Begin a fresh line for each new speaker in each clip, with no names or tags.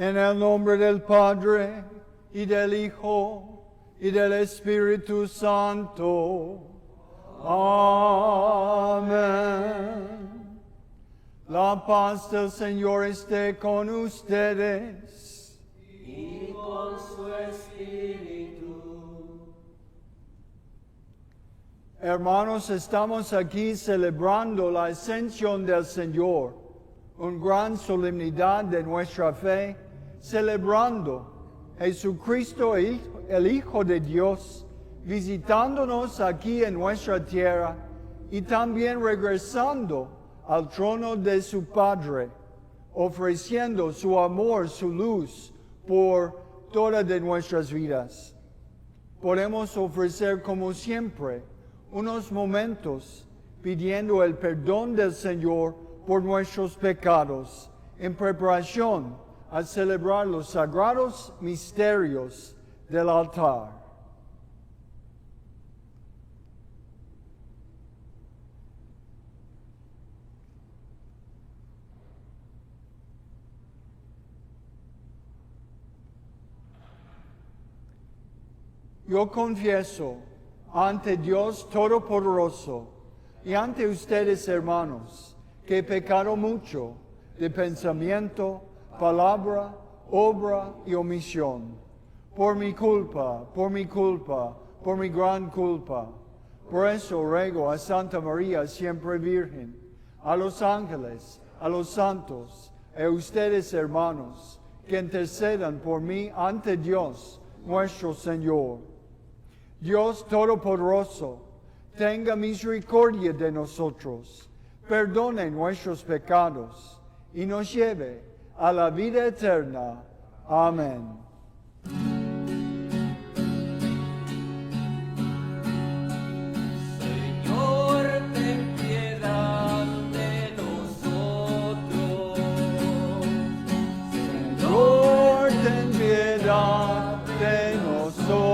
En el nombre del Padre, y del Hijo, y del Espíritu Santo. Amén. La paz del Señor esté con ustedes.
Y con su espíritu.
Hermanos, estamos aquí celebrando la ascensión del Señor, una gran solemnidad de nuestra fe, celebrando Jesucristo, el Hijo de Dios, visitándonos aquí en nuestra tierra y también regresando al trono de su Padre, ofreciendo su amor, su luz por todas de nuestras vidas. Podemos ofrecer como siempre unos momentos pidiendo el perdón del Señor por nuestros pecados en preparación a celebrar los sagrados misterios del altar. Yo confieso ante Dios Todopoderoso y ante ustedes, hermanos, que he pecado mucho de pensamiento, palabra, obra y omisión. Por mi culpa, por mi gran culpa. Por eso ruego a Santa María, siempre Virgen, a los ángeles, a los santos, a ustedes, hermanos, que intercedan por mí ante Dios, nuestro Señor. Dios Todopoderoso, tenga misericordia de nosotros, perdone nuestros pecados y nos lleve a la vida eterna. Amén.
Señor, ten piedad de nosotros.
Señor, ten piedad de nosotros.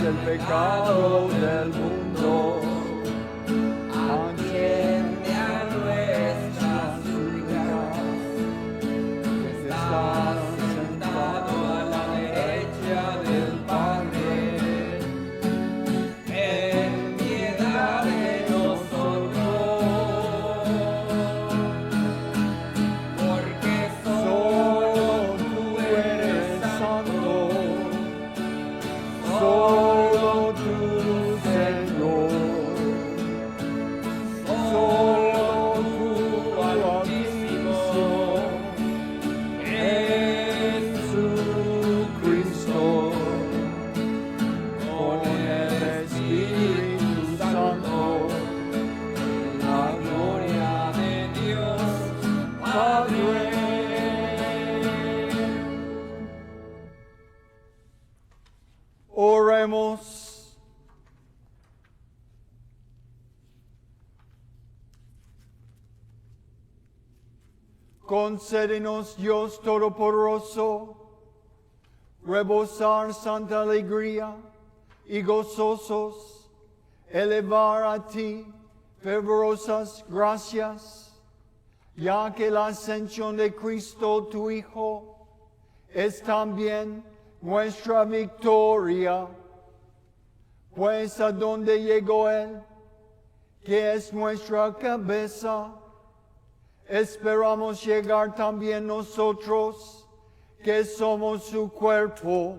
El pecado del mundo, atiende a nuestra súplica Concédenos, Dios Todopoderoso, rebosar santa alegría y gozosos, elevar a ti fervorosas gracias, ya que la ascensión de Cristo, tu Hijo, es también nuestra victoria, pues a donde llegó Él, que es nuestra cabeza, esperamos llegar también nosotros, que somos su cuerpo,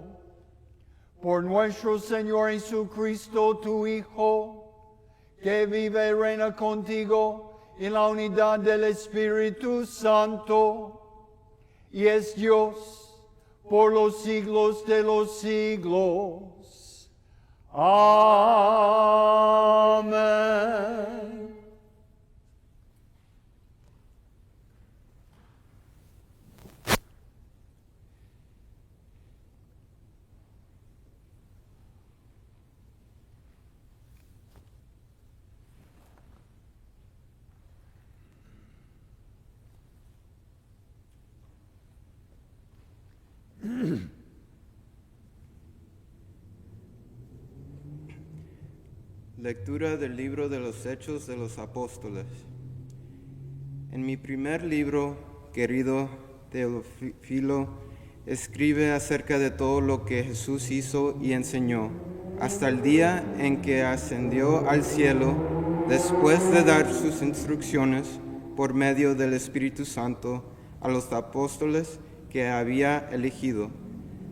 por nuestro Señor Jesucristo, tu Hijo, que vive y reina contigo en la unidad del Espíritu Santo, y es Dios por los siglos de los siglos. Amén.
Lectura del libro de los Hechos de los Apóstoles. En mi primer libro, querido Teófilo, escribe acerca de todo lo que Jesús hizo y enseñó, hasta el día en que ascendió al cielo, después de dar sus instrucciones por medio del Espíritu Santo a los apóstoles que había elegido.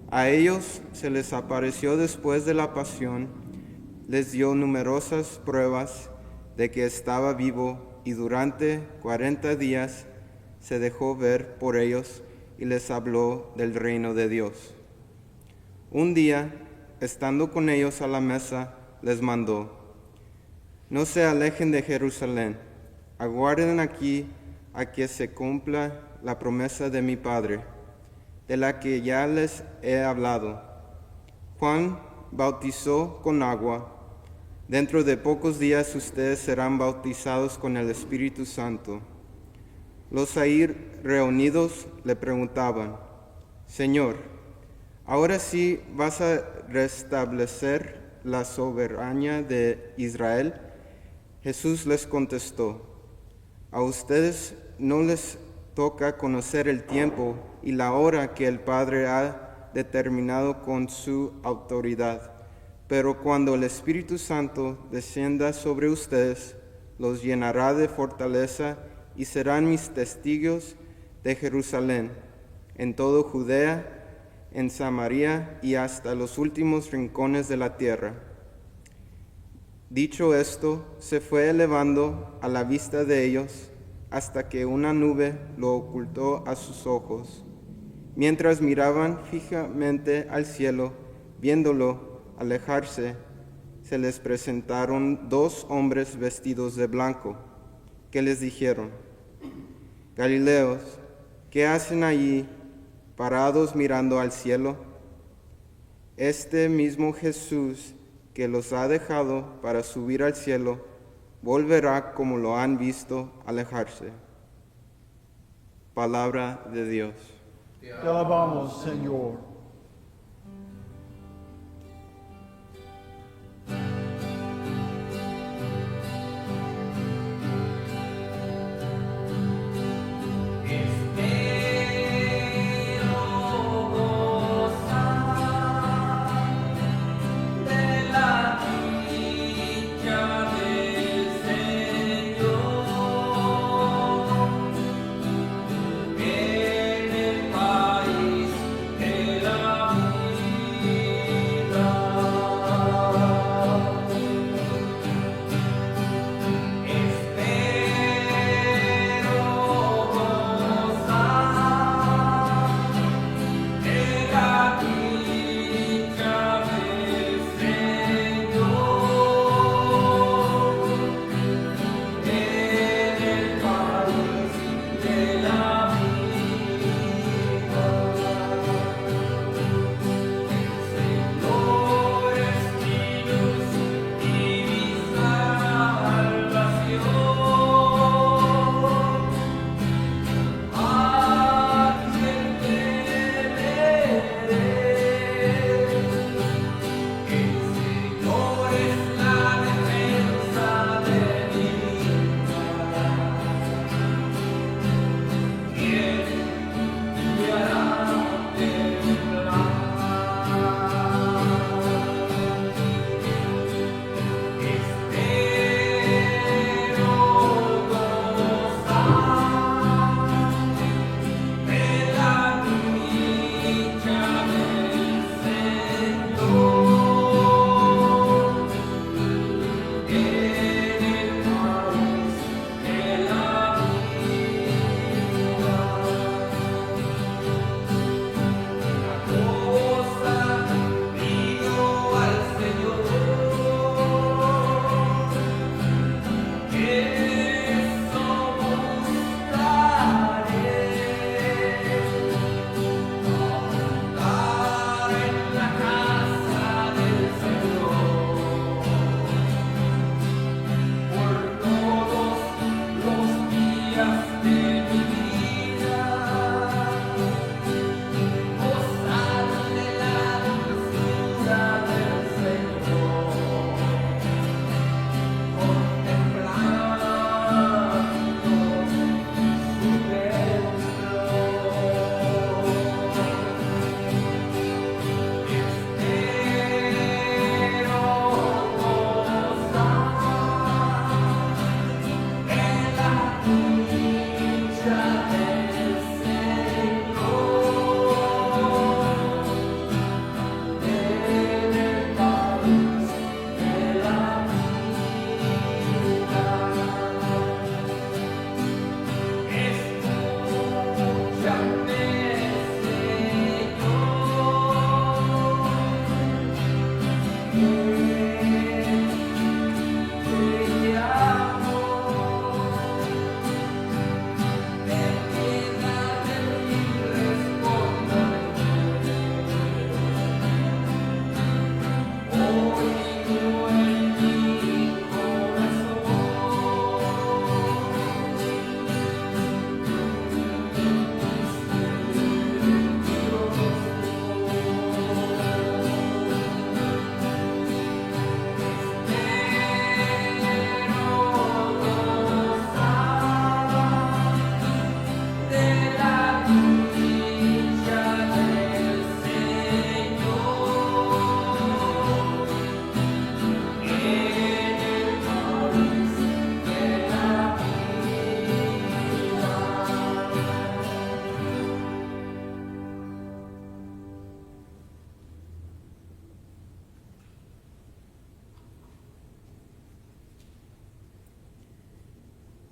A ellos se les apareció después de la pasión, les dio numerosas pruebas de que estaba vivo, y durante 40 días se dejó ver por ellos y les habló del reino de Dios. Un día, estando con ellos a la mesa, les mandó: no se alejen de Jerusalén, aguarden aquí a que se cumpla la promesa de mi Padre, de la que ya les he hablado. Juan bautizó con agua. Dentro de pocos días ustedes serán bautizados con el Espíritu Santo. Los ahí reunidos le preguntaban: Señor, ¿ahora sí vas a restablecer la soberanía de Israel? Jesús les contestó: a ustedes no les toca conocer el tiempo y la hora que el Padre ha determinado con su autoridad. Pero cuando el Espíritu Santo descienda sobre ustedes, los llenará de fortaleza y serán mis testigos de Jerusalén, en todo Judea, en Samaria y hasta los últimos rincones de la tierra. Dicho esto, se fue elevando a la vista de ellos hasta que una nube lo ocultó a sus ojos. Mientras miraban fijamente al cielo, viéndolo alejarse, se les presentaron dos hombres vestidos de blanco, que les dijeron: Galileos, ¿qué hacen allí parados mirando al cielo? Este mismo Jesús que los ha dejado para subir al cielo, volverá como lo han visto alejarse. Palabra de Dios.
Te alabamos, Señor.
En el país de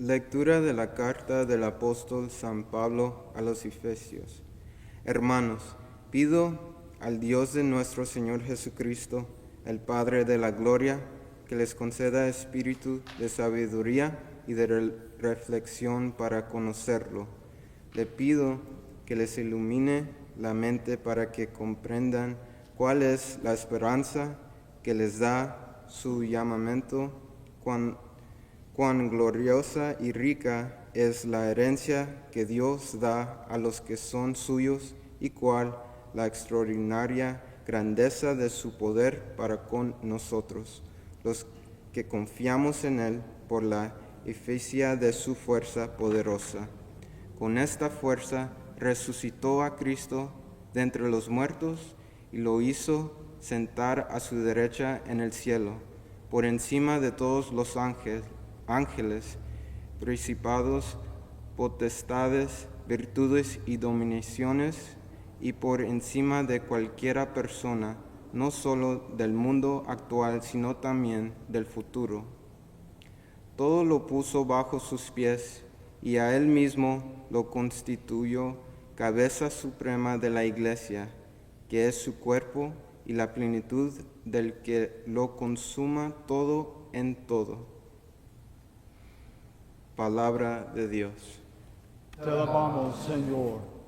Lectura de la carta del apóstol San Pablo a los Efesios. Hermanos, pido al Dios de nuestro Señor Jesucristo, el Padre de la gloria, que les conceda espíritu de sabiduría y de reflexión para conocerlo. Le pido que les ilumine la mente para que comprendan cuál es la esperanza que les da su llamamiento, cuán gloriosa y rica es la herencia que Dios da a los que son suyos y cuál la extraordinaria grandeza de su poder para con nosotros, los que confiamos en Él por la eficacia de su fuerza poderosa. Con esta fuerza resucitó a Cristo de entre los muertos y lo hizo sentar a su derecha en el cielo, por encima de todos los ángeles, principados, potestades, virtudes y dominaciones, y por encima de cualquiera persona, no solo del mundo actual, sino también del futuro. Todo lo puso bajo sus pies, y a él mismo lo constituyó cabeza suprema de la Iglesia, que es su cuerpo y la plenitud del que lo consuma todo en todo. Palabra de Dios.
Te alabamos, Señor.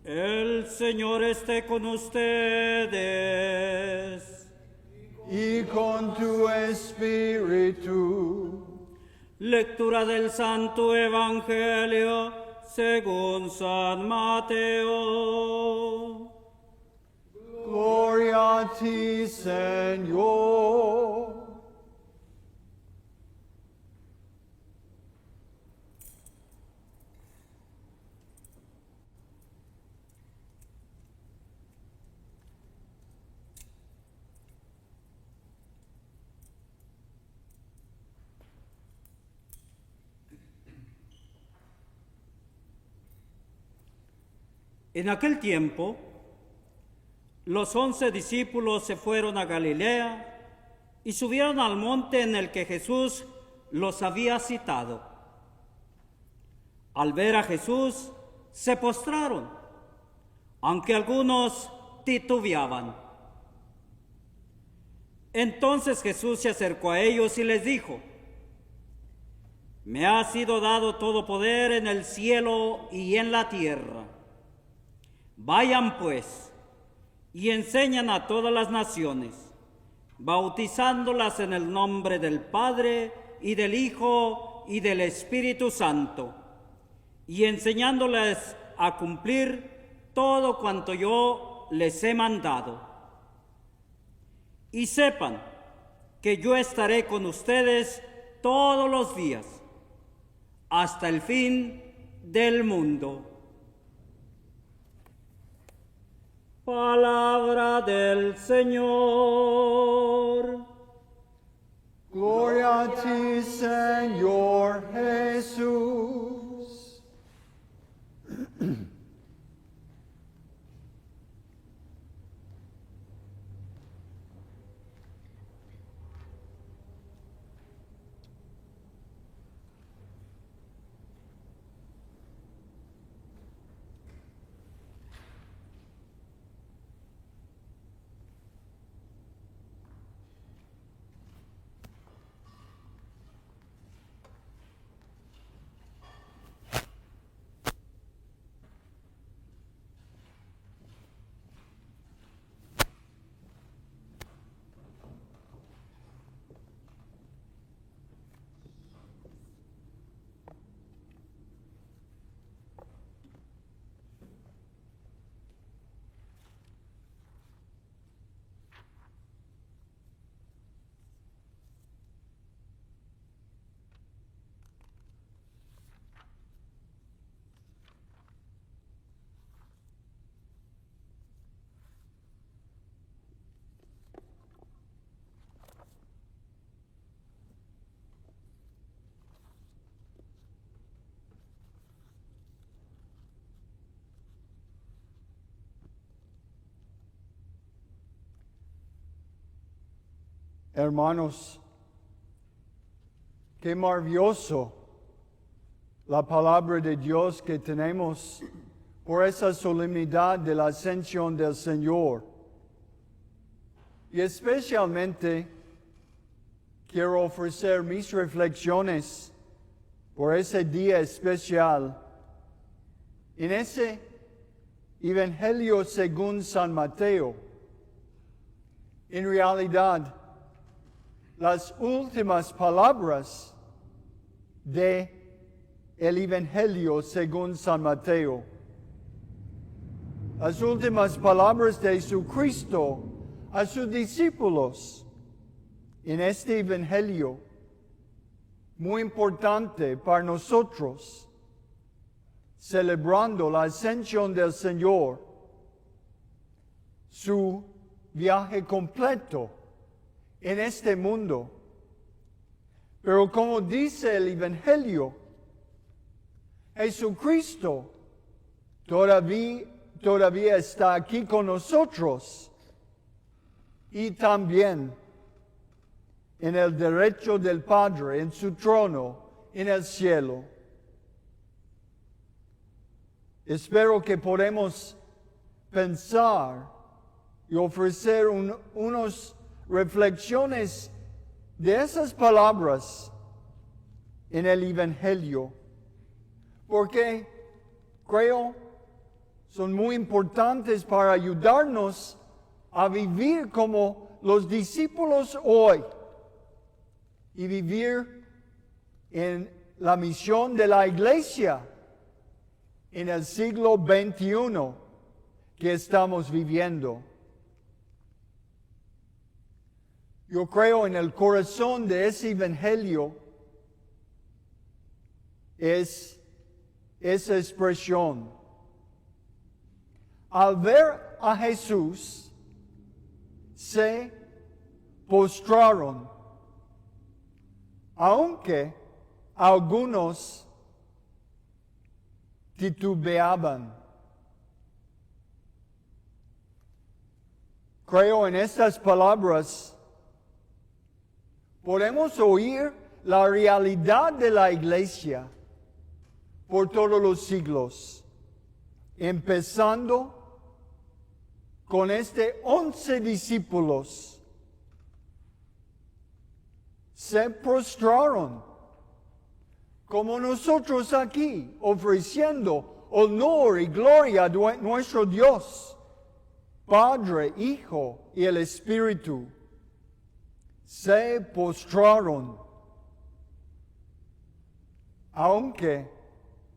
El Señor esté con ustedes.
Y con tu espíritu.
Lectura del Santo Evangelio según San Mateo.
Gloria a ti, Señor.
En aquel tiempo, los 11 discípulos se fueron a Galilea y subieron al monte en el que Jesús los había citado. Al ver a Jesús, se postraron, aunque algunos titubeaban. Entonces Jesús se acercó a ellos y les dijo: Me ha sido dado todo poder en el cielo y en la tierra. Vayan pues y enseñan a todas las naciones, bautizándolas en el nombre del Padre y del Hijo y del Espíritu Santo, y enseñándoles a cumplir todo cuanto yo les he mandado. Y sepan que yo estaré con ustedes todos los días, hasta el fin del mundo. Palabra del Señor.
Gloria a ti, Señor Jesús. Hermanos, qué maravilloso la palabra de Dios que tenemos por esa solemnidad de la ascensión del Señor. Y especialmente quiero ofrecer mis reflexiones por ese día especial en ese Evangelio según San Mateo. En realidad, las últimas palabras de el Evangelio según San Mateo. Las últimas palabras de Jesucristo a sus discípulos en este Evangelio, muy importante para nosotros, celebrando la ascensión del Señor, su viaje completo en este mundo. Pero como dice el Evangelio, Jesucristo todavía está aquí con nosotros y también en el derecho del Padre, en su trono, en el cielo. Espero que podamos pensar y ofrecer unas reflexiones de esas palabras en el Evangelio, porque creo son muy importantes para ayudarnos a vivir como los discípulos hoy y vivir en la misión de la Iglesia en el siglo XXI que estamos viviendo. Yo creo en el corazón de ese Evangelio es esa expresión. Al ver a Jesús, se postraron, aunque algunos titubeaban. Creo en estas palabras podemos oír la realidad de la Iglesia por todos los siglos, empezando con 11 discípulos. Se postraron, como nosotros aquí, ofreciendo honor y gloria a nuestro Dios, Padre, Hijo y el Espíritu se postraron, aunque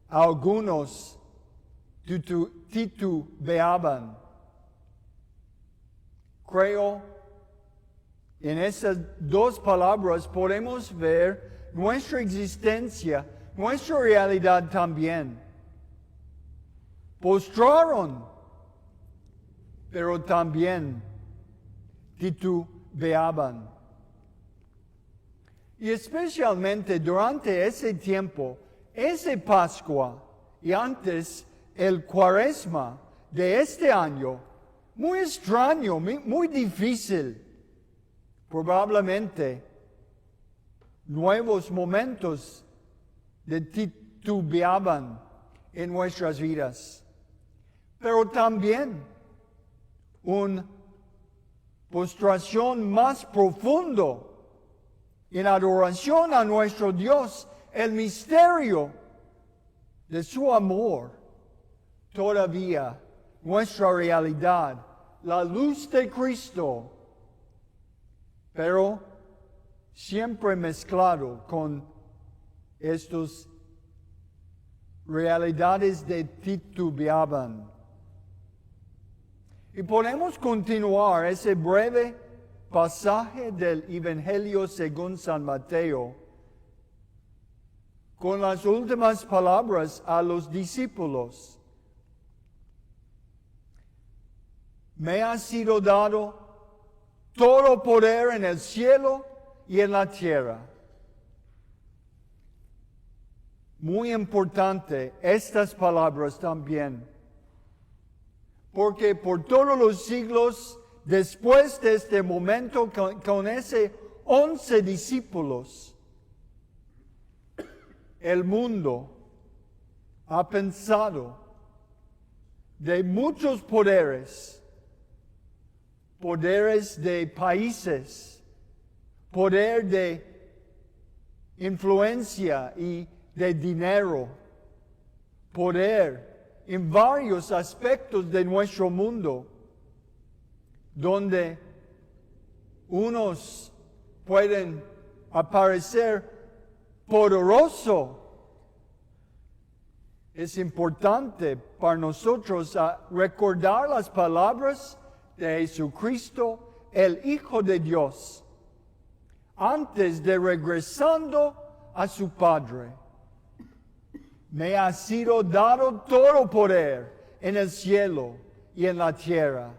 algunos titubeaban. Creo, en esas dos palabras podemos ver nuestra existencia, nuestra realidad también. Postraron, pero también titubeaban. Y especialmente durante ese tiempo, ese Pascua y antes el Cuaresma de este año, muy extraño, muy difícil, probablemente nuevos momentos de titubeaban en nuestras vidas, pero también una postración más profundo en adoración a nuestro Dios, el misterio de su amor, todavía nuestra realidad, la luz de Cristo, pero siempre mezclado con estas realidades de titubeaban. Y podemos continuar ese breve pasaje del Evangelio según San Mateo con las últimas palabras a los discípulos. Me ha sido dado todo poder en el cielo y en la tierra. Muy importante estas palabras también, porque por todos los siglos, después de este momento, con ese 11 discípulos, el mundo ha pensado de muchos poderes de países, poder de influencia y de dinero, poder en varios aspectos de nuestro mundo, donde unos pueden aparecer poderosos. Es importante para nosotros recordar las palabras de Jesucristo, el Hijo de Dios, antes de regresando a su Padre. Me ha sido dado todo poder en el cielo y en la tierra.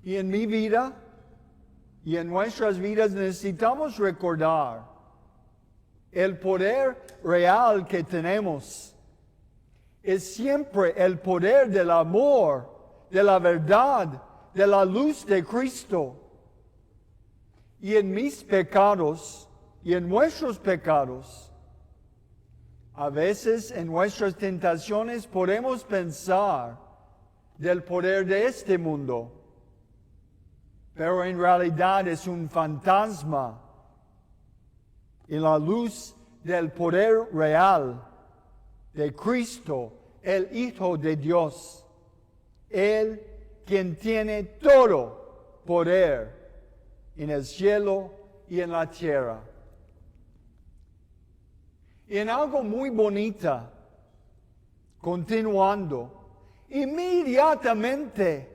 Y en mi vida y en nuestras vidas necesitamos recordar el poder real que tenemos. Es siempre el poder del amor, de la verdad, de la luz de Cristo. Y en mis pecados y en nuestros pecados, a veces en nuestras tentaciones podemos pensar del poder de este mundo, pero en realidad es un fantasma en la luz del poder real de Cristo, el Hijo de Dios, Él quien tiene todo poder en el cielo y en la tierra. Y en algo muy bonito, continuando, inmediatamente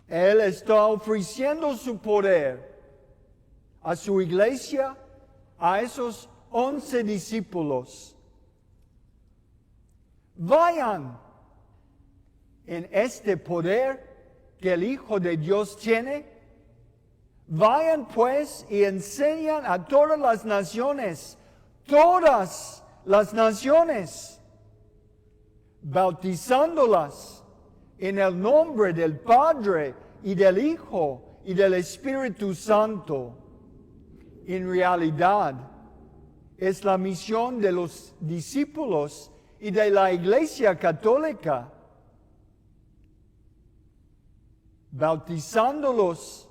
Él está ofreciendo su poder a su iglesia, a esos 11 discípulos. Vayan en este poder que el Hijo de Dios tiene. Vayan pues y enseñan a todas las naciones, bautizándolas en el nombre del Padre y del Hijo y del Espíritu Santo. En realidad, es la misión de los discípulos y de la Iglesia Católica, bautizándolos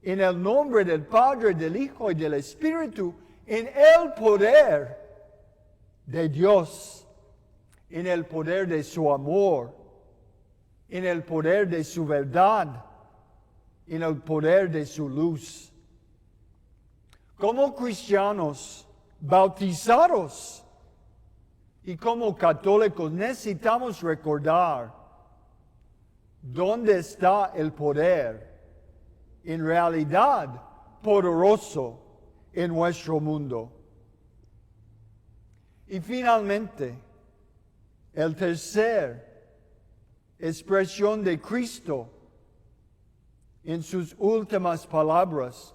en el nombre del Padre, del Hijo y del Espíritu, en el poder de Dios, en el poder de su amor. en el poder de su verdad, en el poder de su luz. Como cristianos bautizados y como católicos necesitamos recordar dónde está el poder en realidad poderoso en nuestro mundo. Y finalmente, el tercer expresión de Cristo en sus últimas palabras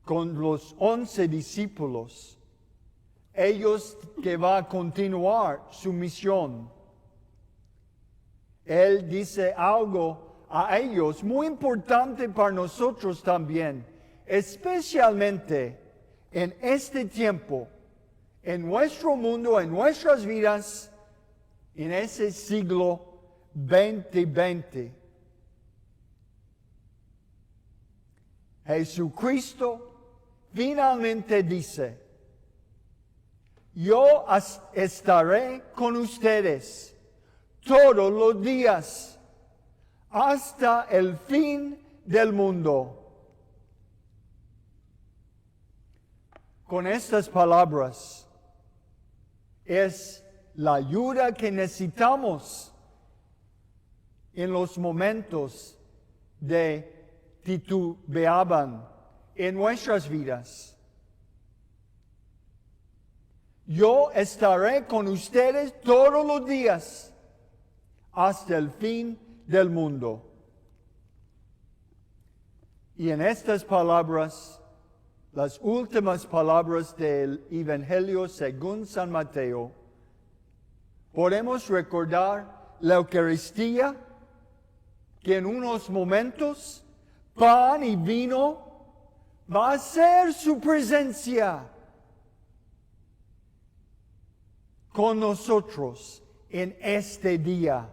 con los 11 discípulos, ellos que va a continuar su misión. Él dice algo a ellos muy importante para nosotros también, especialmente en este tiempo, en nuestro mundo, en nuestras vidas, en ese siglo 2020. Jesucristo finalmente dice: yo estaré con ustedes todos los días hasta el fin del mundo. Con estas palabras es la ayuda que necesitamos en los momentos de titubeaban en nuestras vidas. Yo estaré con ustedes todos los días hasta el fin del mundo. Y en estas palabras, las últimas palabras del Evangelio según San Mateo, podemos recordar la Eucaristía, que en unos momentos pan y vino va a ser su presencia con nosotros en este día.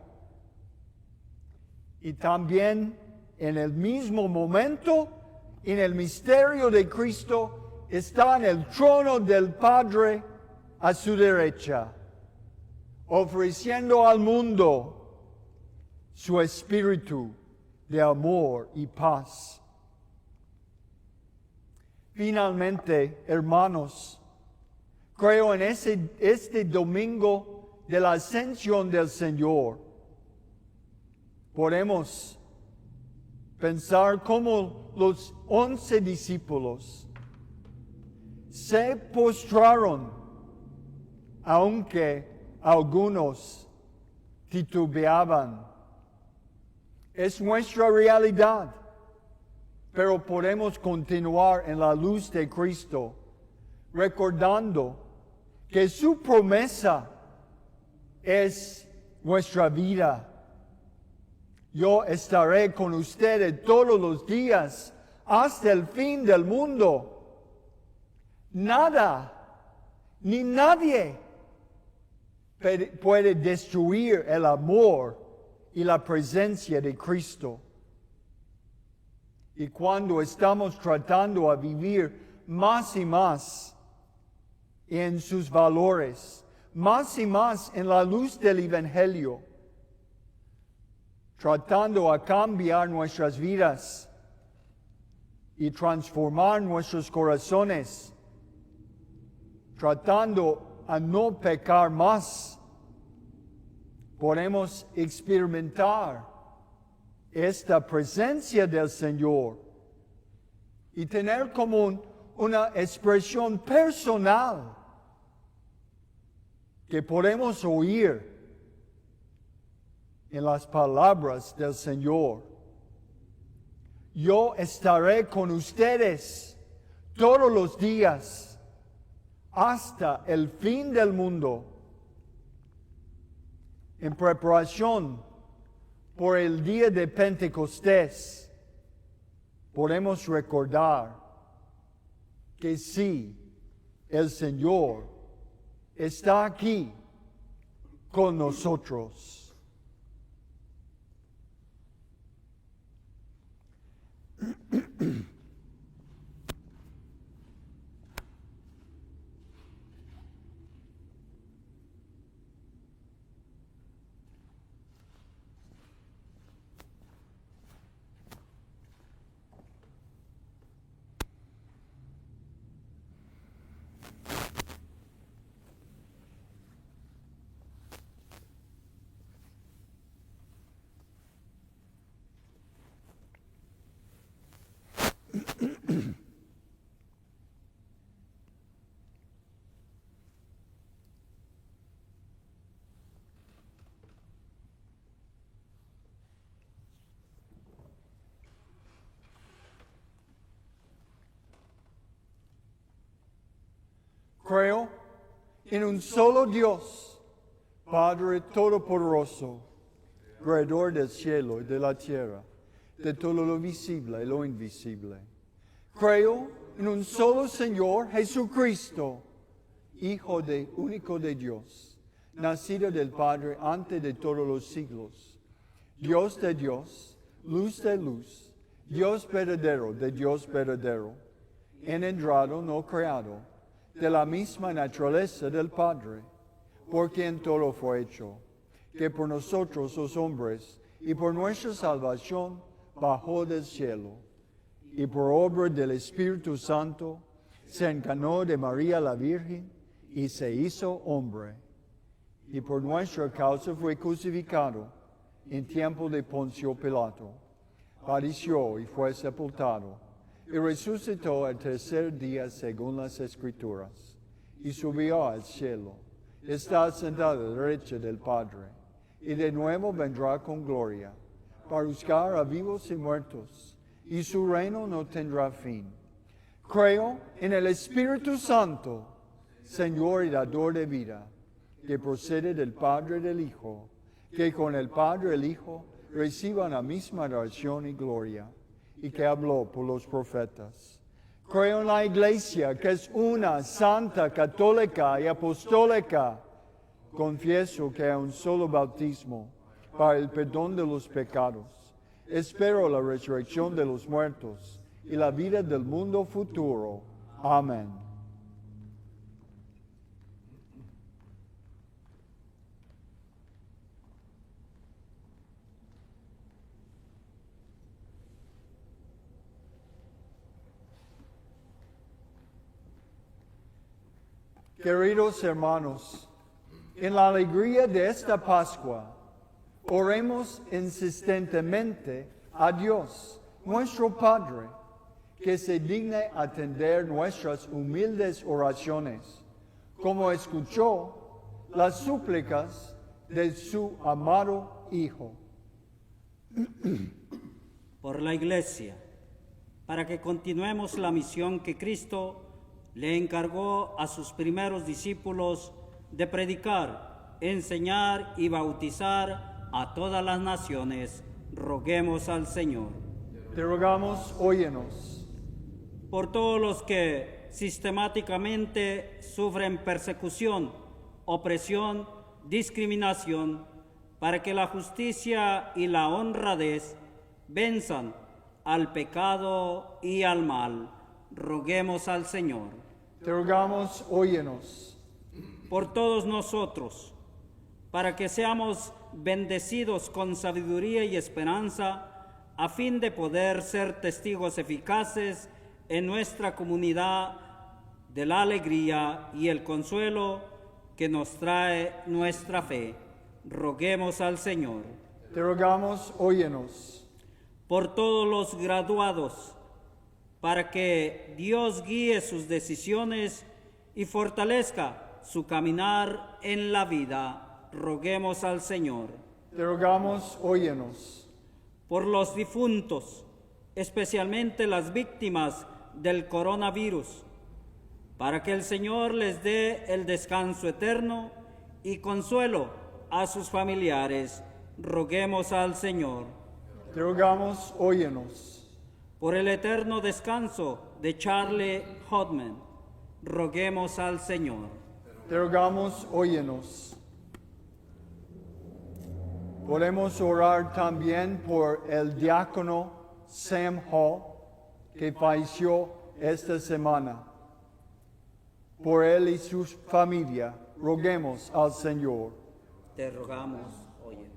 Y también en el mismo momento, en el misterio de Cristo, está en el trono del Padre a su derecha, ofreciendo al mundo su espíritu de amor y paz. Finalmente, hermanos, creo en este domingo de la ascensión del Señor, podemos pensar cómo los 11 discípulos se postraron, aunque algunos titubeaban. Es nuestra realidad, pero podemos continuar en la luz de Cristo, recordando que su promesa es nuestra vida. Yo estaré con ustedes todos los días hasta el fin del mundo. Nada, ni nadie puede destruir el amor y la presencia de Cristo. Y cuando estamos tratando a vivir más y más en sus valores, más y más en la luz del Evangelio, tratando a cambiar nuestras vidas y transformar nuestros corazones, tratando a no pecar más, podemos experimentar esta presencia del Señor y tener como una expresión personal que podemos oír en las palabras del Señor. Yo estaré con ustedes todos los días hasta el fin del mundo. En preparación por el día de Pentecostés, podemos recordar que sí, el Señor está aquí con nosotros. Creo en un solo Dios, Padre Todopoderoso, Creador del cielo y de la tierra, de todo lo visible y lo invisible. Creo en un solo Señor Jesucristo, Hijo único de Dios, nacido del Padre antes de todos los siglos, Dios de Dios, luz de luz, Dios verdadero de Dios verdadero, engendrado, no creado, de la misma naturaleza del Padre, por quien todo fue hecho, que por nosotros los hombres y por nuestra salvación bajó del cielo, y por obra del Espíritu Santo se encarnó de María la Virgen y se hizo hombre, y por nuestra causa fue crucificado en tiempo de Poncio Pilato, padeció y fue sepultado, y resucitó al tercer día según las Escrituras, y subió al cielo, está sentado a la derecha del Padre, y de nuevo vendrá con gloria, para juzgar a vivos y muertos, y su reino no tendrá fin. Creo en el Espíritu Santo, Señor y dador de vida, que procede del Padre y del Hijo, que con el Padre y el Hijo reciban la misma adoración y gloria, y que habló por los profetas. Creo en la Iglesia, que es una, santa, católica y apostólica. Confieso que hay un solo bautismo para el perdón de los pecados. Espero la resurrección de los muertos y la vida del mundo futuro. Amén. Queridos hermanos, en la alegría de esta Pascua, oremos insistentemente a Dios, nuestro Padre, que se digne atender nuestras humildes oraciones, como escuchó las súplicas de su amado Hijo.
Por la Iglesia, para que continuemos la misión que Cristo le encargó a sus primeros discípulos de predicar, enseñar y bautizar a todas las naciones, roguemos al Señor.
Te rogamos, óyenos.
Por todos los que sistemáticamente sufren persecución, opresión, discriminación, para que la justicia y la honradez venzan al pecado y al mal, roguemos al Señor.
Te rogamos, óyenos.
Por todos nosotros, para que seamos bendecidos con sabiduría y esperanza, a fin de poder ser testigos eficaces en nuestra comunidad de la alegría y el consuelo que nos trae nuestra fe. Roguemos al Señor.
Te rogamos, óyenos.
Por todos los graduados, para que Dios guíe sus decisiones y fortalezca su caminar en la vida, roguemos al Señor.
Te rogamos, óyenos.
Por los difuntos, especialmente las víctimas del coronavirus, para que el Señor les dé el descanso eterno y consuelo a sus familiares, roguemos al Señor.
Te rogamos, óyenos.
Por el eterno descanso de Charlie Hodman, roguemos al Señor.
Te rogamos, óyenos. Podemos orar también por el diácono Sam Hall, que falleció esta semana. Por él y su familia, roguemos al Señor.
Te rogamos, óyenos.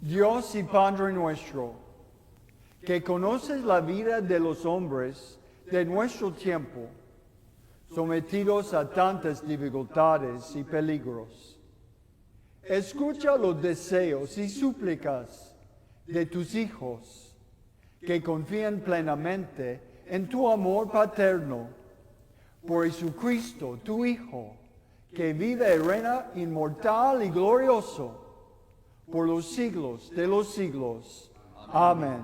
Dios y Padre nuestro, que conoces la vida de los hombres de nuestro tiempo, sometidos a tantas dificultades y peligros, escucha los deseos y súplicas de tus hijos, que confían plenamente en tu amor paterno, por Jesucristo, tu Hijo, que vive y reina inmortal y glorioso, por los siglos de los siglos. Amén.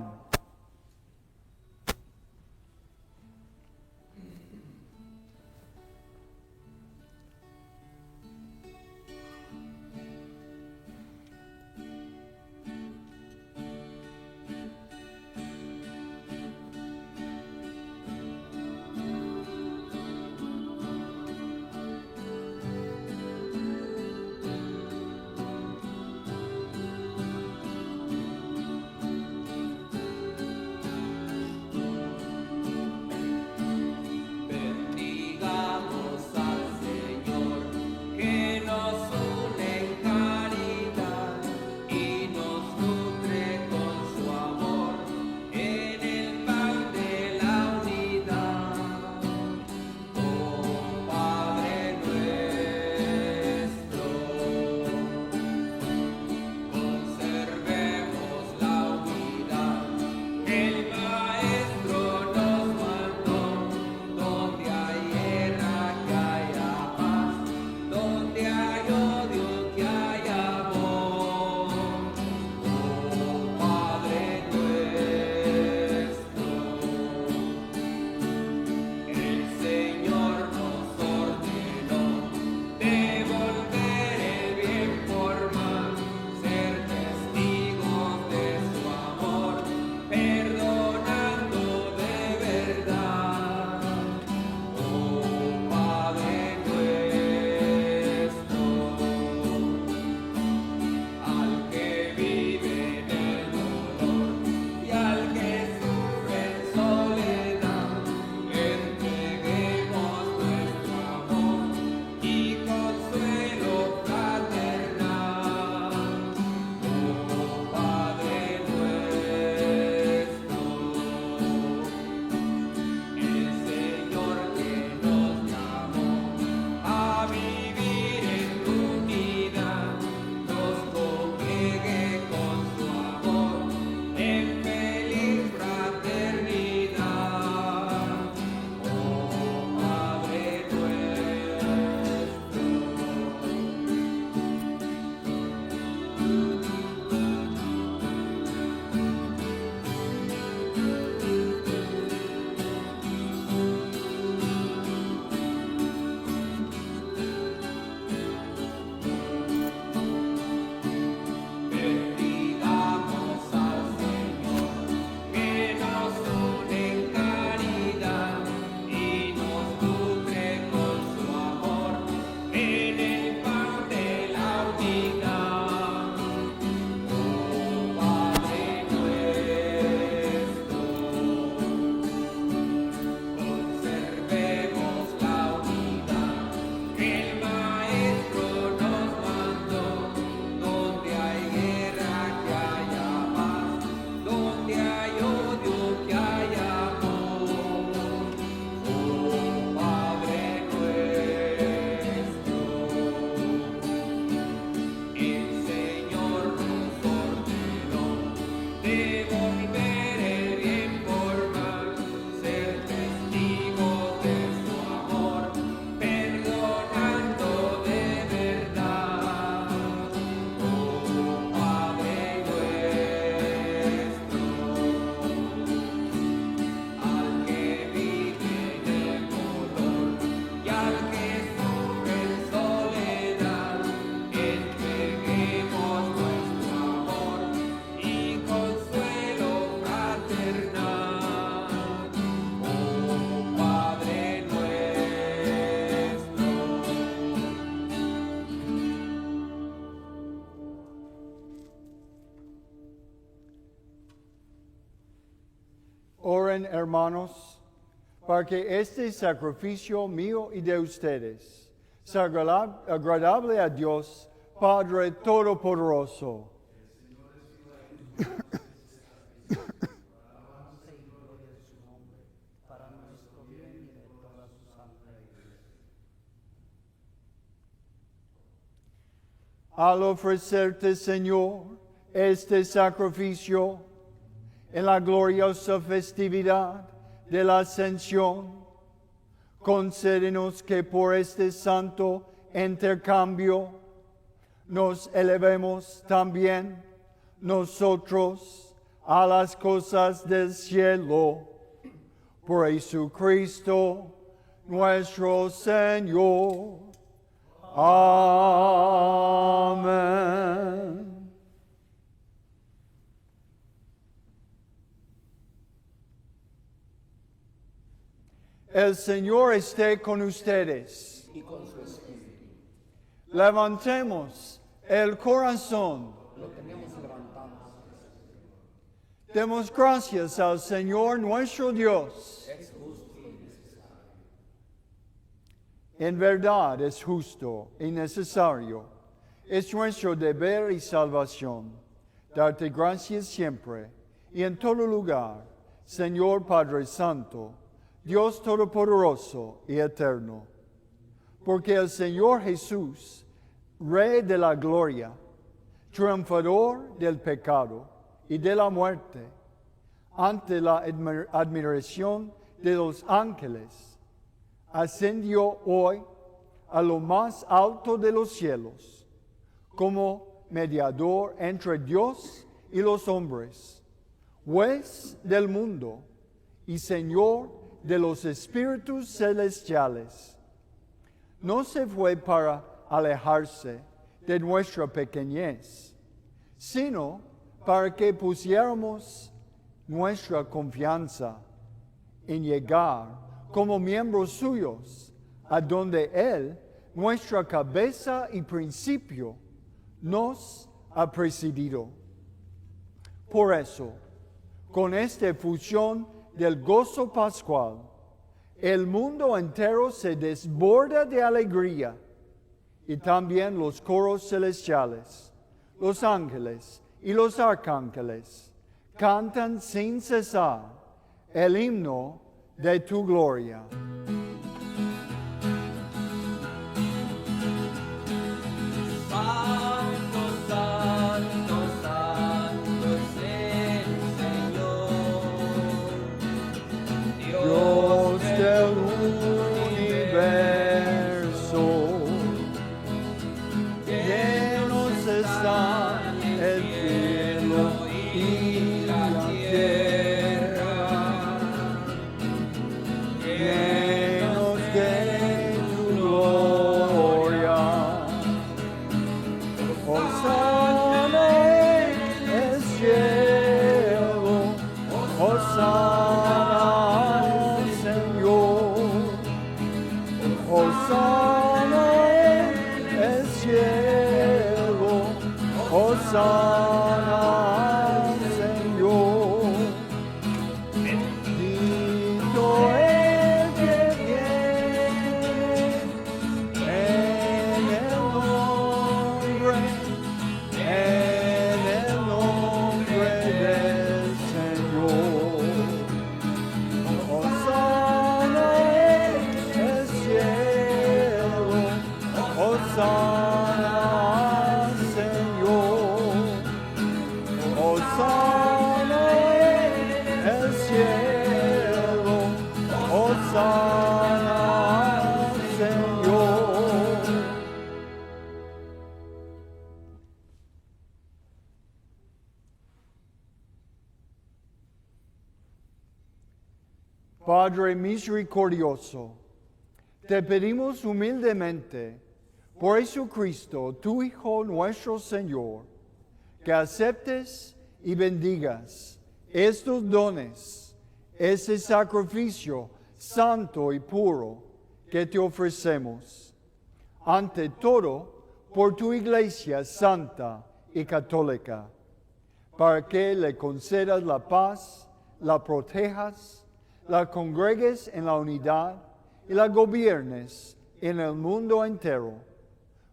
Oren, hermanos, para que este sacrificio mío y de ustedes sea agradable a Dios, Padre Todopoderoso. Al ofrecerte, Señor, este sacrificio en la gloriosa festividad de la Ascensión, concédenos que por este santo intercambio nos elevemos también nosotros a las cosas del cielo. Por Jesucristo nuestro Señor. Amén. El Señor esté con ustedes.
Y con su espíritu.
Levantemos el corazón.
Lo tenemos levantado.
Demos gracias al Señor nuestro Dios.
Es justo y necesario.
En verdad es justo y necesario. Es nuestro deber y salvación. Darte gracias siempre y en todo lugar, Señor Padre Santo, Dios Todopoderoso y Eterno. Porque el Señor Jesús, Rey de la Gloria, triunfador del pecado y de la muerte, ante la admiración de los ángeles, ascendió hoy a lo más alto de los cielos, como mediador entre Dios y los hombres, juez del mundo y Señor de los espíritus celestiales. No se fue para alejarse de nuestra pequeñez, sino para que pusiéramos nuestra confianza en llegar como miembros suyos, a donde Él, nuestra cabeza y principio, nos ha presidido. Por eso, con esta efusión del gozo pascual, el mundo entero se desborda de alegría, y también los coros celestiales, los ángeles y los arcángeles cantan sin cesar el himno de tu gloria.
Santo, santo, santo es el Señor,
Dios del universo, llenos están el cielo y la tierra, llenos de tu gloria. Hosana en el cielo, Hosana al Señor, Hosana en el cielo, Hosana al Señor. Bendito el que viene en el nombre del Señor. Hosana en el cielo, Hosana al Señor. Hosana en el cielo, Hosana al Señor. Padre misericordioso, te pedimos humildemente, por Jesucristo, tu Hijo nuestro Señor, que aceptes y bendigas estos dones, ese sacrificio santo y puro que te ofrecemos. Ante todo, por tu Iglesia santa y católica, para que le concedas la paz, la protejas, la congregues en la unidad y la gobiernes en el mundo entero,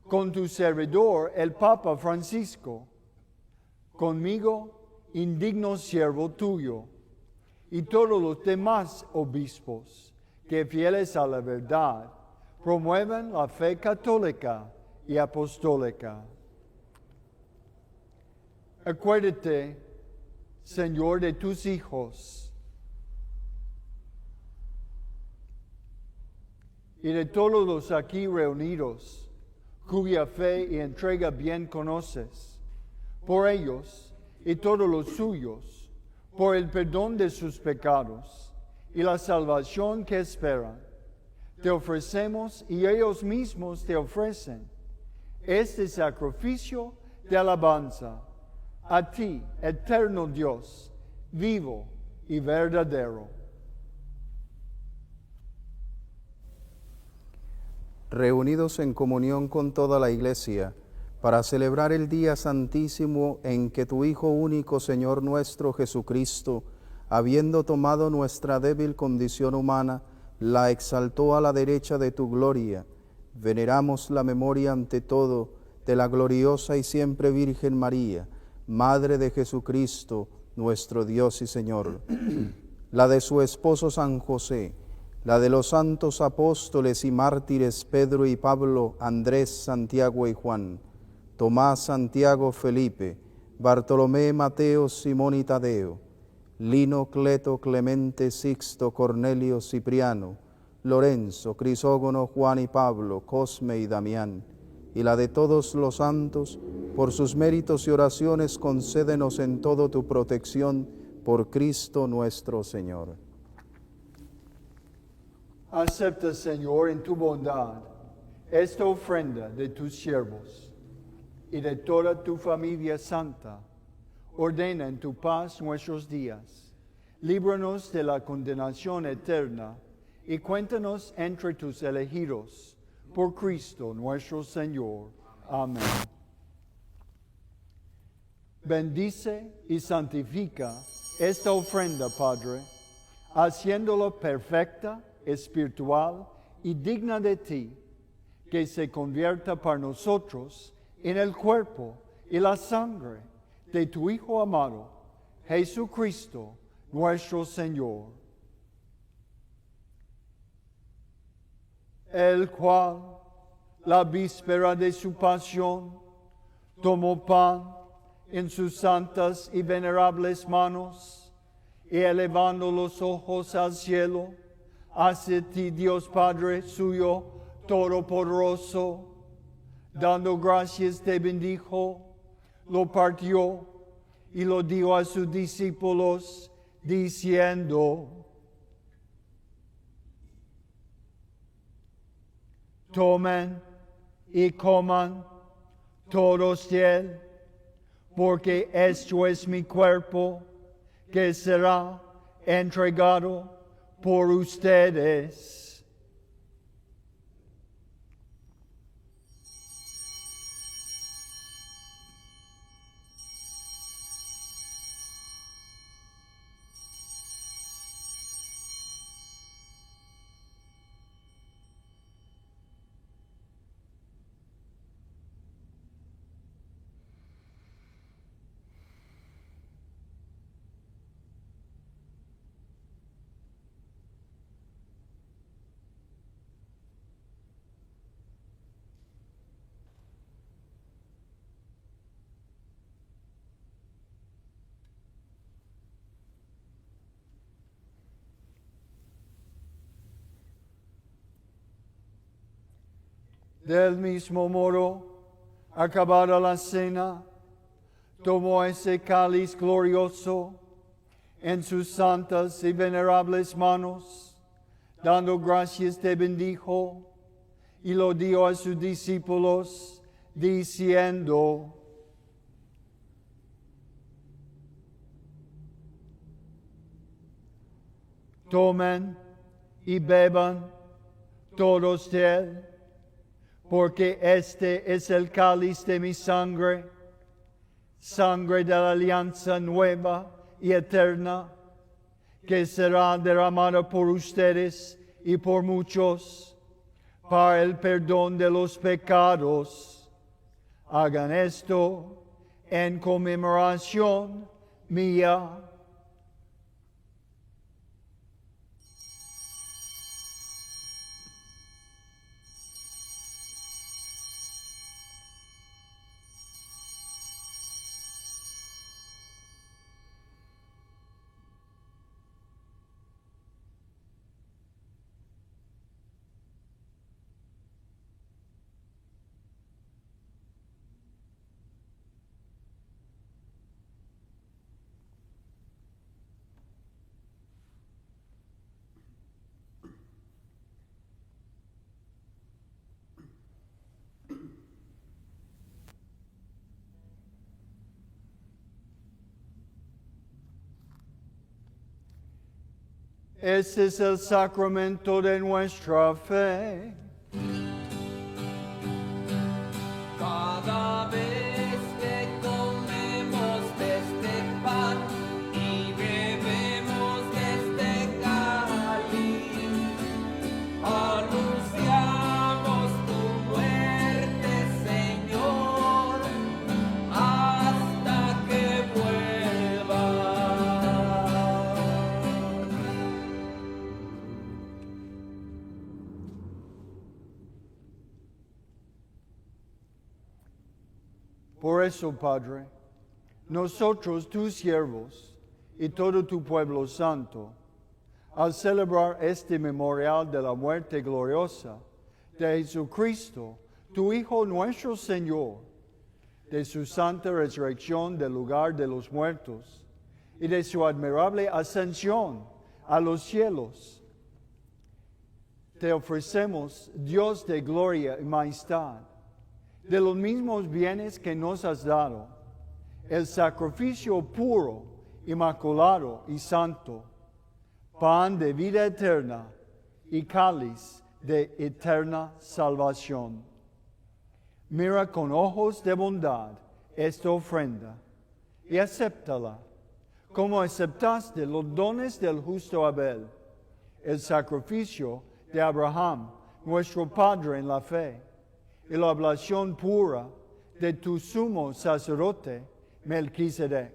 con tu servidor, el Papa Francisco, conmigo, indigno siervo tuyo, y todos los demás obispos que fieles a la verdad promueven la fe católica y apostólica. Acuérdate, Señor, de tus hijos y de todos los aquí reunidos, cuya fe y entrega bien conoces, por ellos y todos los suyos, por el perdón de sus pecados y la salvación que esperan. Te ofrecemos y ellos mismos te ofrecen este sacrificio de alabanza a ti, eterno Dios, vivo y verdadero.
Reunidos en comunión con toda la Iglesia, para celebrar el día santísimo en que tu Hijo único, Señor nuestro Jesucristo, habiendo tomado nuestra débil condición humana, la exaltó a la derecha de tu gloria. Veneramos la memoria ante todo de la gloriosa y siempre Virgen María, Madre de Jesucristo, nuestro Dios y Señor, la de su esposo San José, la de los santos apóstoles y mártires Pedro y Pablo, Andrés, Santiago y Juan, Tomás, Santiago, Felipe, Bartolomé, Mateo, Simón y Tadeo, Lino, Cleto, Clemente, Sixto, Cornelio, Cipriano, Lorenzo, Crisógono, Juan y Pablo, Cosme y Damián, y la de todos los santos, por sus méritos y oraciones concédenos en todo tu protección, por Cristo nuestro Señor.
Acepta, Señor, en tu bondad esta ofrenda de tus siervos y de toda tu familia santa. Ordena en tu paz nuestros días. Líbranos de la condenación eterna y cuéntanos entre tus elegidos. Por Cristo nuestro Señor. Amén. Bendice y santifica esta ofrenda, Padre, haciéndola perfecta, espiritual y digna de ti, que se convierta para nosotros en el cuerpo y la sangre de tu Hijo amado, Jesucristo, nuestro Señor, el cual, la víspera de su pasión, tomó pan en sus santas y venerables manos, y elevando los ojos al cielo, hacia ti, Dios Padre suyo, todopoderoso, dando gracias te bendijo, lo partió y lo dio a sus discípulos, diciendo: tomen y coman todos de él, porque esto es mi cuerpo, que será entregado por ustedes. Del mismo modo, acabada la cena, tomó ese cáliz glorioso en sus santas y venerables manos, dando gracias te bendijo y lo dio a sus discípulos, diciendo: tomen y beban todos de él, porque este es el cáliz de mi sangre, sangre de la alianza nueva y eterna, que será derramada por ustedes y por muchos para el perdón de los pecados. Hagan esto en conmemoración mía. Este es el sacramento de nuestra fe.
Cada vez que comemos de este pan y bebemos de este cáliz, anunciamos tu muerte, Señor, hasta que vuelvas.
Por eso, Padre, nosotros, tus siervos, y todo tu pueblo santo, al celebrar este memorial de la muerte gloriosa de Jesucristo, tu Hijo nuestro Señor, de su santa resurrección del lugar de los muertos y de su admirable ascensión a los cielos, te ofrecemos, Dios de gloria y majestad, de los mismos bienes que nos has dado, el sacrificio puro, inmaculado y santo, pan de vida eterna y cáliz de eterna salvación. Mira con ojos de bondad esta ofrenda y acéptala, como aceptaste los dones del justo Abel, el sacrificio de Abraham, nuestro Padre en la fe, y la oblación pura de tu sumo sacerdote Melquisedec.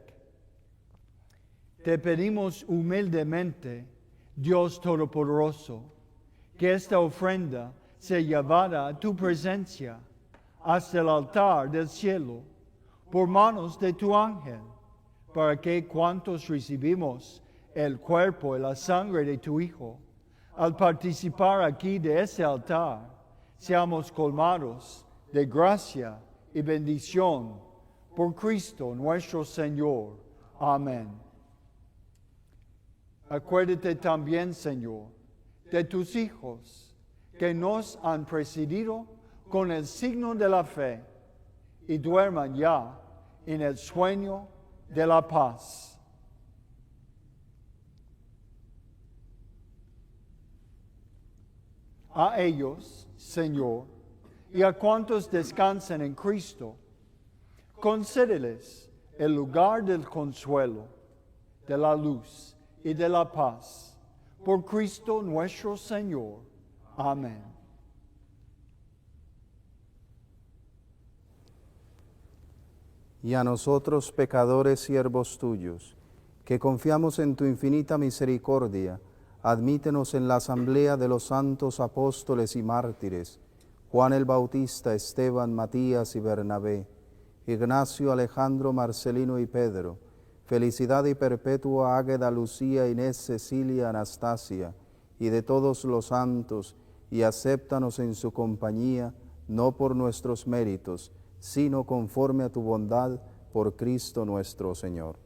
Te pedimos humildemente, Dios Todopoderoso, que esta ofrenda sea llevada a tu presencia hasta el altar del cielo por manos de tu ángel, para que cuantos recibimos el cuerpo y la sangre de tu Hijo, al participar aquí de ese altar, seamos colmados de gracia y bendición por Cristo nuestro Señor. Amén. Acuérdate también, Señor, de tus hijos que nos han precedido con el signo de la fe y duerman ya en el sueño de la paz. A ellos, Señor, y a cuantos descansan en Cristo, concédeles el lugar del consuelo, de la luz y de la paz. Por Cristo nuestro Señor. Amén.
Y a nosotros, pecadores, siervos tuyos, que confiamos en tu infinita misericordia, admítenos en la asamblea de los santos apóstoles y mártires, Juan el Bautista, Esteban, Matías y Bernabé, Ignacio, Alejandro, Marcelino y Pedro, Felicidad y Perpetua, Águeda, Lucía, Inés, Cecilia, Anastasia, y de todos los santos, y acéptanos en su compañía, no por nuestros méritos, sino conforme a tu bondad, por Cristo nuestro Señor.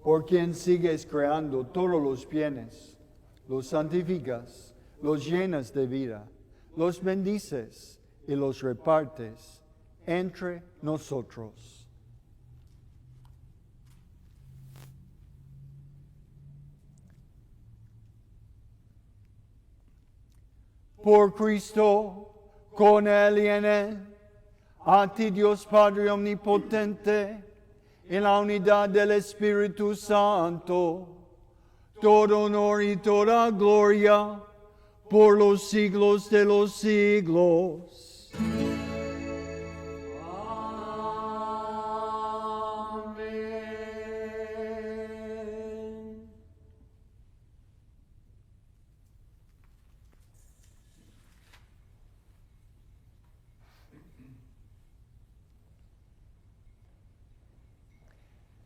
Por quien sigues creando todos los bienes, los santificas, los llenas de vida, los bendices y los repartes entre nosotros. Por Cristo, con Él y en Él, a ti Dios Padre Omnipotente, en la unidad del Espíritu Santo, todo honor y toda gloria por los siglos de los siglos.
Amén.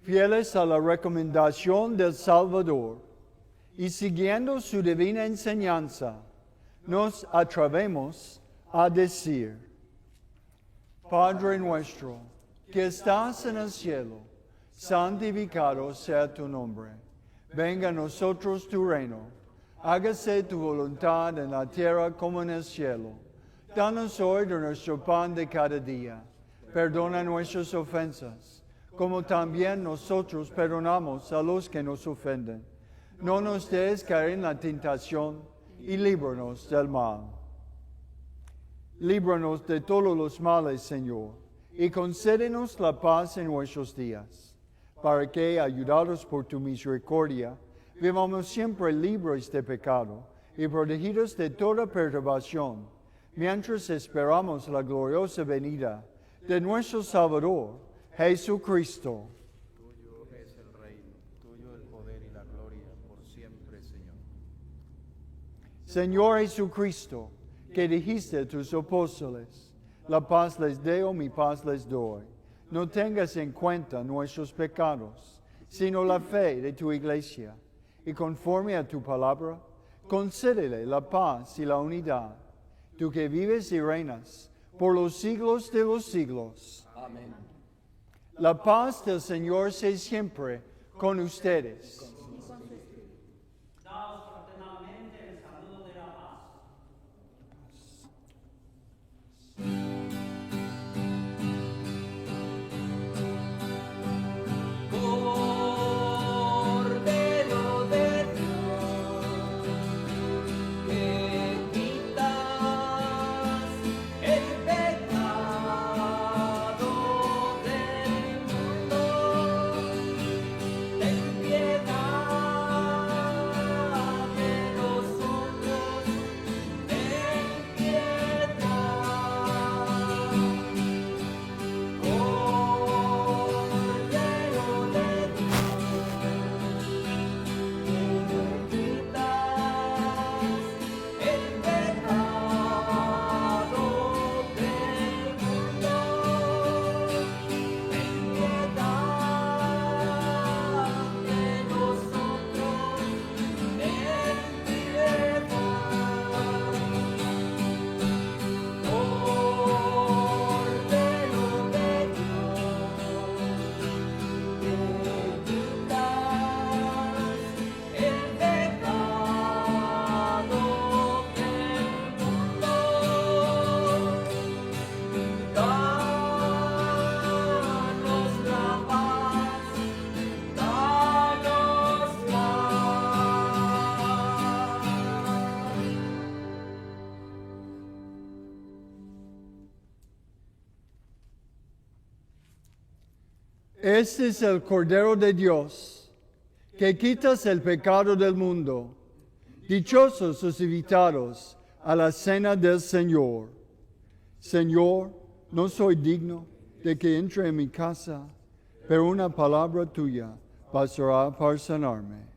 Fieles a la recomendación del Salvador y siguiendo su divina enseñanza, nos atrevemos a decir: Padre nuestro, que estás en el cielo, santificado sea tu nombre. Venga a nosotros tu reino. Hágase tu voluntad en la tierra como en el cielo. Danos hoy de nuestro pan de cada día. Perdona nuestras ofensas, como también nosotros perdonamos a los que nos ofenden. No nos dejes caer en la tentación y líbranos del mal. Líbranos de todos los males, Señor, y concédenos la paz en nuestros días, para que, ayudados por tu misericordia, vivamos siempre libres de pecado y protegidos de toda perturbación, mientras esperamos la gloriosa venida de nuestro Salvador, Jesucristo.
Tuyo es el reino, tuyo el poder y la gloria por siempre, Señor.
Señor Jesucristo, que dijiste a tus apóstoles: la paz les dejo, mi paz les doy. No tengas en cuenta nuestros pecados, sino la fe de tu iglesia. Y conforme a tu palabra, concédele la paz y la unidad. Tú que vives y reinas por los siglos de los siglos.
Amén.
La paz del Señor sea siempre con ustedes.
Daos fraternalmente el saludo de la paz.
Cordero de Dios, que quitas el pecado del mundo, ten piedad de nosotros, ten
Este es el Cordero de Dios, que quitas el pecado del mundo. Dichosos los invitados a la cena del Señor. Señor, no soy digno de que entre en mi casa, pero una palabra tuya bastará para sanarme.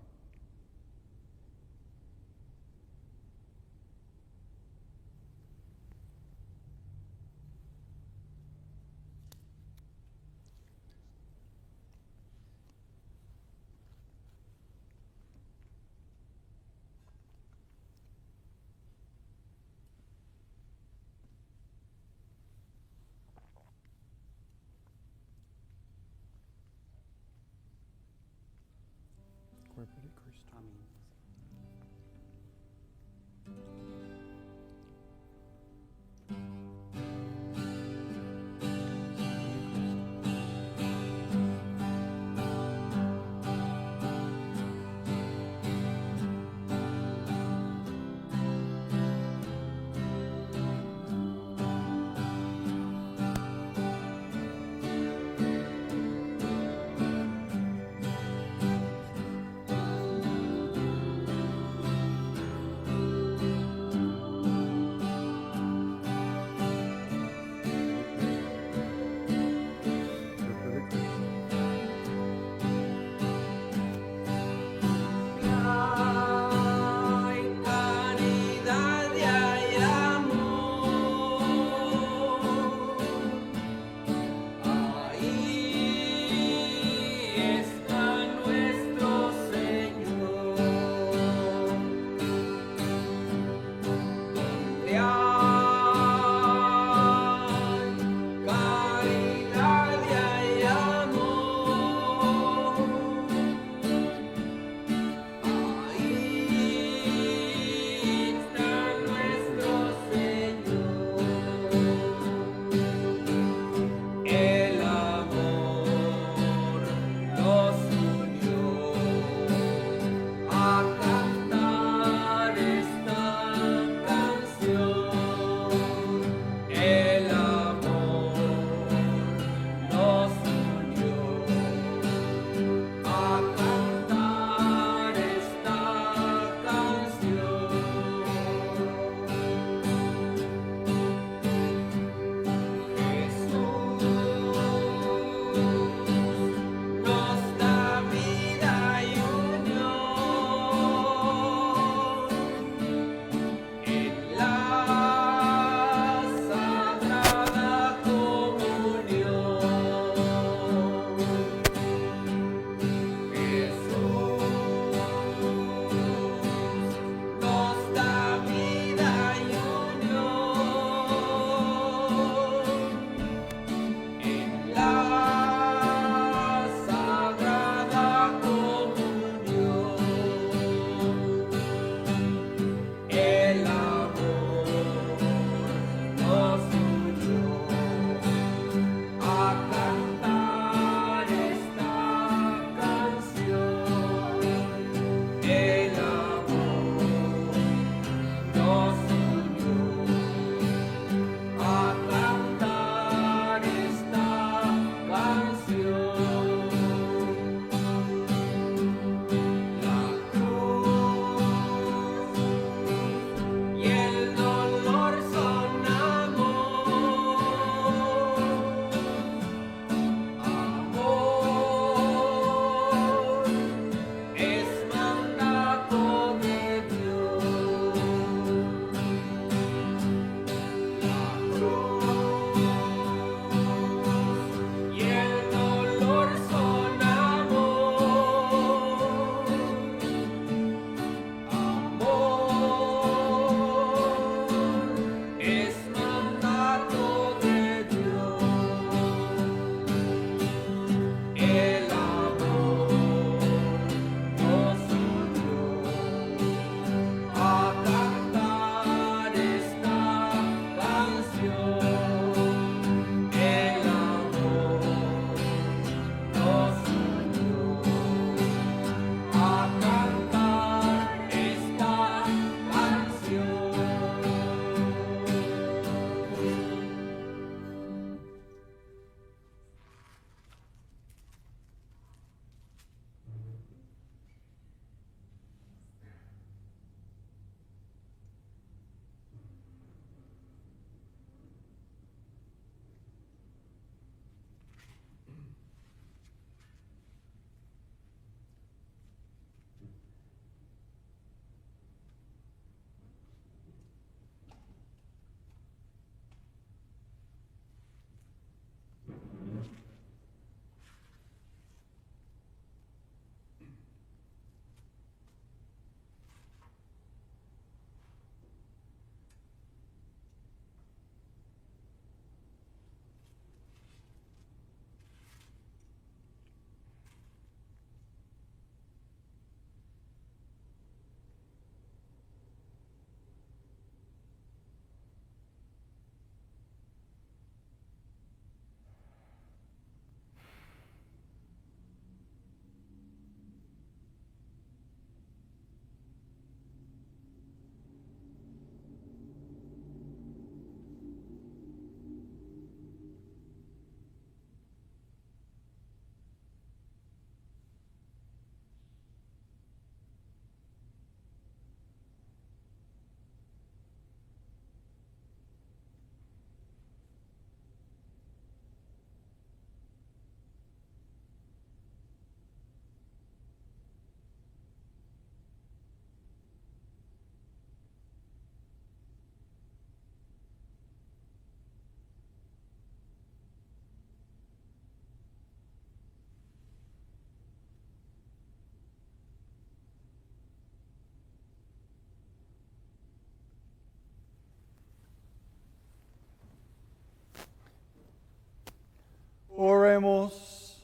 Oremos.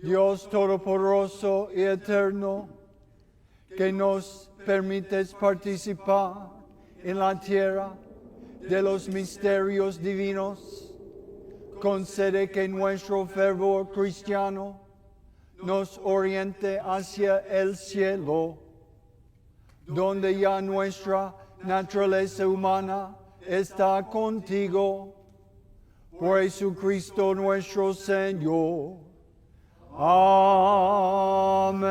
Dios Todopoderoso y Eterno, que nos permites participar en la tierra de los misterios divinos, concede que nuestro fervor cristiano nos oriente hacia el cielo, donde ya nuestra naturaleza humana está contigo, por Jesucristo nuestro Señor. Amén.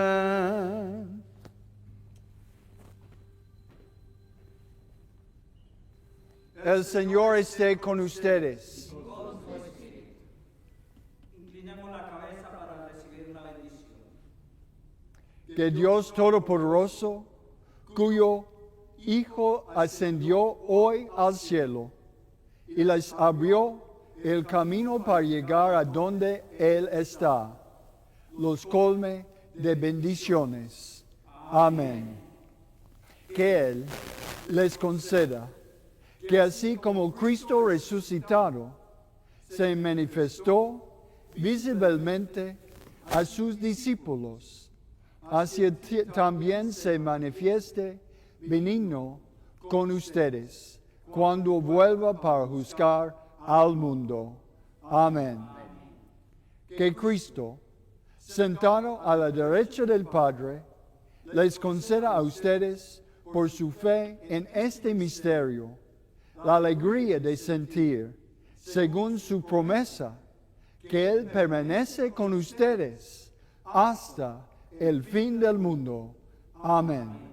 El Señor esté con ustedes.
Inclinemos la cabeza para recibir la bendición.
Que Dios Todopoderoso, cuyo Hijo ascendió hoy al cielo y les abrió el camino para llegar a donde Él está, los colme de bendiciones. Amén. Que Él les conceda que así como Cristo resucitado se manifestó visiblemente a sus discípulos, así también se manifieste benigno con ustedes cuando vuelva para juzgar al mundo. Amén. Que Cristo, sentado a la derecha del Padre, les conceda a ustedes, por su fe en este misterio, la alegría de sentir, según su promesa, que Él permanece con ustedes hasta el fin del mundo. Amén.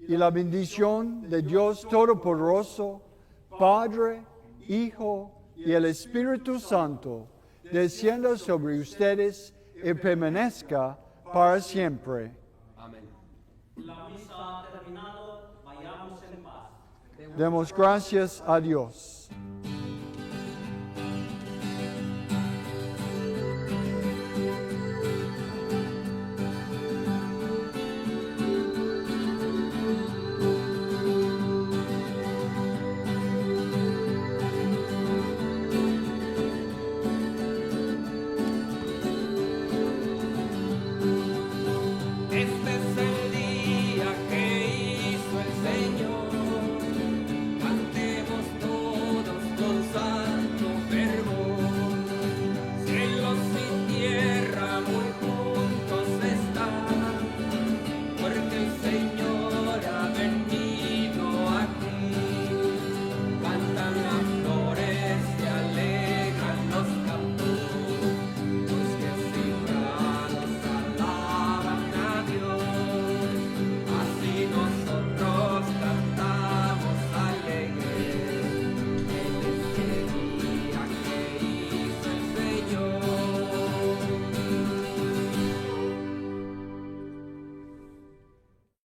Y la bendición de Dios Todopoderoso, Padre, Hijo y el Espíritu Santo, descienda sobre ustedes y permanezca para siempre.
Amén.
La misa ha terminado, vayamos en paz.
Demos gracias a Dios.